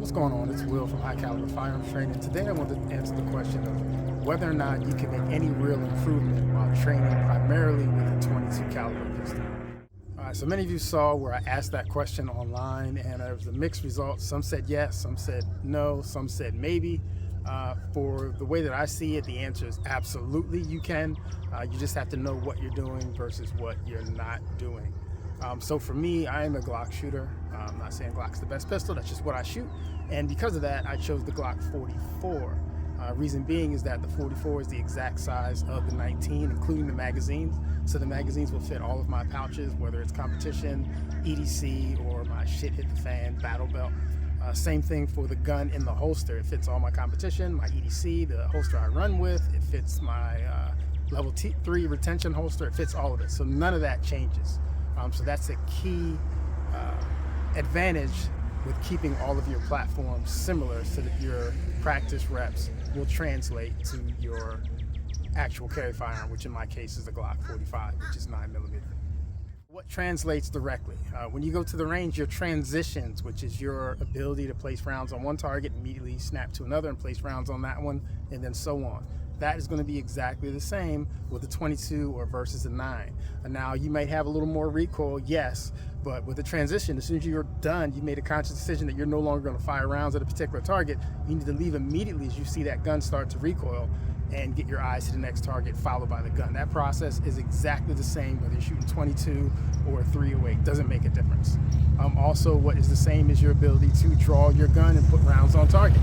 What's going on? It's Will from High Caliber Firearms Training. Today I want to answer the question of whether or not you can make any real improvement while training primarily with a 22 caliber pistol. Alright, so many of you saw where I asked that question online and there was a mixed result. Some said yes, some said no, some said maybe. For the way that I see it, the answer is absolutely you can. You just have to know what you're doing versus what you're not doing. So for me, I am a Glock shooter. I'm not saying Glock's the best pistol, that's just what I shoot. And because of that, I chose the Glock 44. Reason being is that the 44 is the exact size of the 19, including the magazines. So the magazines will fit all of my pouches, whether it's competition, EDC, or my shit hit the fan battle belt. Same thing for the gun in the holster. It fits all my competition, my EDC, the holster I run with. It fits my level 3 retention holster. It fits all of it. So none of that changes. So that's a key advantage with keeping all of your platforms similar so that your practice reps will translate to your actual carry firearm, which in my case is the Glock 45, which is 9mm. What translates directly? When you go to the range, your transitions, which is your ability to place rounds on one target, immediately snap to another and place rounds on that one, and then so on. That is going to be exactly the same with the 22 or versus the 9. And now you might have a little more recoil, yes, but with the transition, as soon as you're done, you made a conscious decision that you're no longer going to fire rounds at a particular target. You need to leave immediately as you see that gun start to recoil and get your eyes to the next target followed by the gun. That process is exactly the same whether you're shooting 22 or 308. Doesn't make a difference. Also, what is the same is your ability to draw your gun and put rounds on target.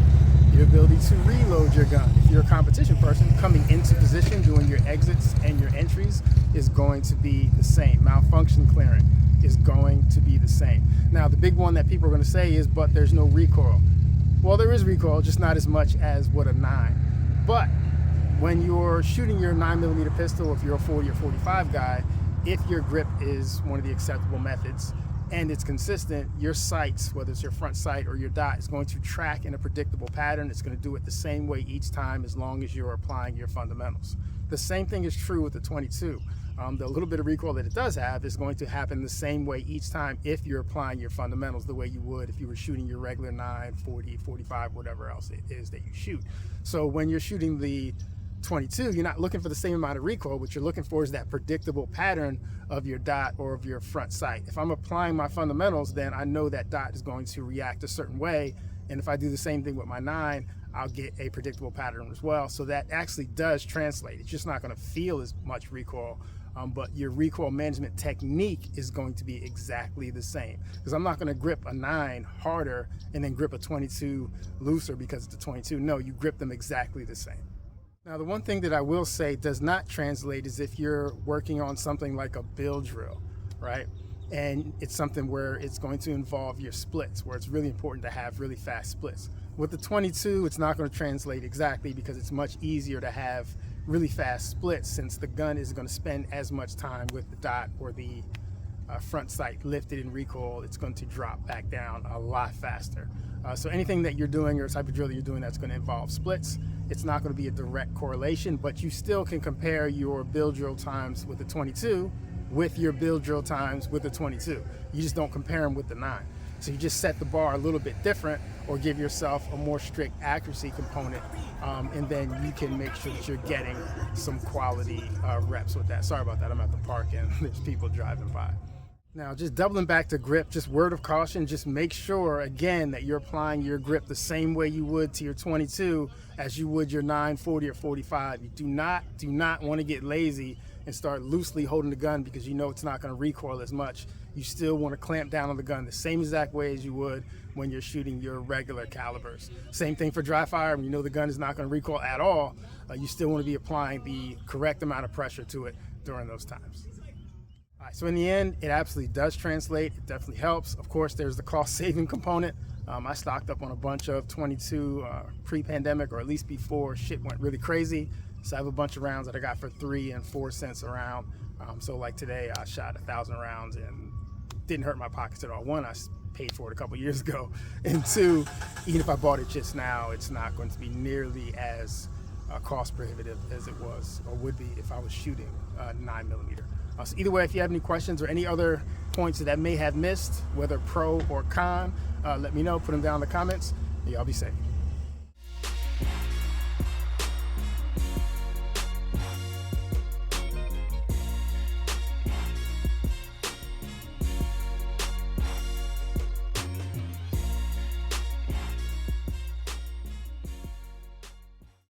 Your ability to reload your gun. If you're a competition person, coming into position, doing your exits and your entries is going to be the same. Malfunction clearing is going to be the same. Now, the big one that people are going to say is, but there's no recoil. Well, there is recoil, just not as much as what a 9. But when you're shooting your 9mm pistol, if you're a 40 or 45 guy, if your grip is one of the acceptable methods and it's consistent, your sights, whether it's your front sight or your dot, is going to track in a predictable pattern. It's going to do it the same way each time as long as you're applying your fundamentals. The same thing is true with the 22. The little bit of recoil that it does have is going to happen the same way each time if you're applying your fundamentals the way you would if you were shooting your regular 9, 40, 45, whatever else it is that you shoot. So when you're shooting the 22, you're not looking for the same amount of recoil. What you're looking for is that predictable pattern of your dot or of your front sight. If I'm applying my fundamentals, then I know that dot is going to react a certain way. And if I do the same thing with my 9, I'll get a predictable pattern as well. So that actually does translate. It's just not going to feel as much recoil, but your recoil management technique is going to be exactly the same. Because I'm not going to grip a 9 harder and then grip a 22 looser because it's a 22. No, you grip them exactly the same. Now, the one thing that I will say does not translate is if you're working on something like a build drill, right? And it's something where it's going to involve your splits, where it's really important to have really fast splits. With the 22, it's not going to translate exactly because it's much easier to have really fast splits since the gun is going to spend as much time with the dot or the front sight lifted in recoil. It's going to drop back down a lot faster. So anything that you're doing or type of drill that you're doing that's going to involve splits, it's not going to be a direct correlation, but you still can compare your build drill times with the 22 with your build drill times with the 22. You just don't compare them with the 9. So you just set the bar a little bit different or give yourself a more strict accuracy component, and then you can make sure that you're getting some quality reps with that. Sorry about that, I'm at the park and there's people driving by. Now, just doubling back to grip, just word of caution, just make sure, again, that you're applying your grip the same way you would to your 22 as you would your 9, 40, or 45. You do not want to get lazy and start loosely holding the gun because you know it's not going to recoil as much. You still want to clamp down on the gun the same exact way as you would when you're shooting your regular calibers. Same thing for dry fire. When you know the gun is not going to recoil at all, you still want to be applying the correct amount of pressure to it during those times. So in the end, it absolutely does translate. It definitely helps. Of course, there's the cost-saving component. I stocked up on a bunch of 22 pre-pandemic, or at least before shit went really crazy. So I have a bunch of rounds that I got for 3 and 4 cents a round. So like today, I shot 1,000 rounds and didn't hurt my pockets at all. One, I paid for it a couple years ago. And 2, even if I bought it just now, it's not going to be nearly as cost prohibitive as it was or would be if I was shooting 9mm. So either way, if you have any questions or any other points that I may have missed, whether pro or con, let me know, put them down in the comments. Y'all be safe.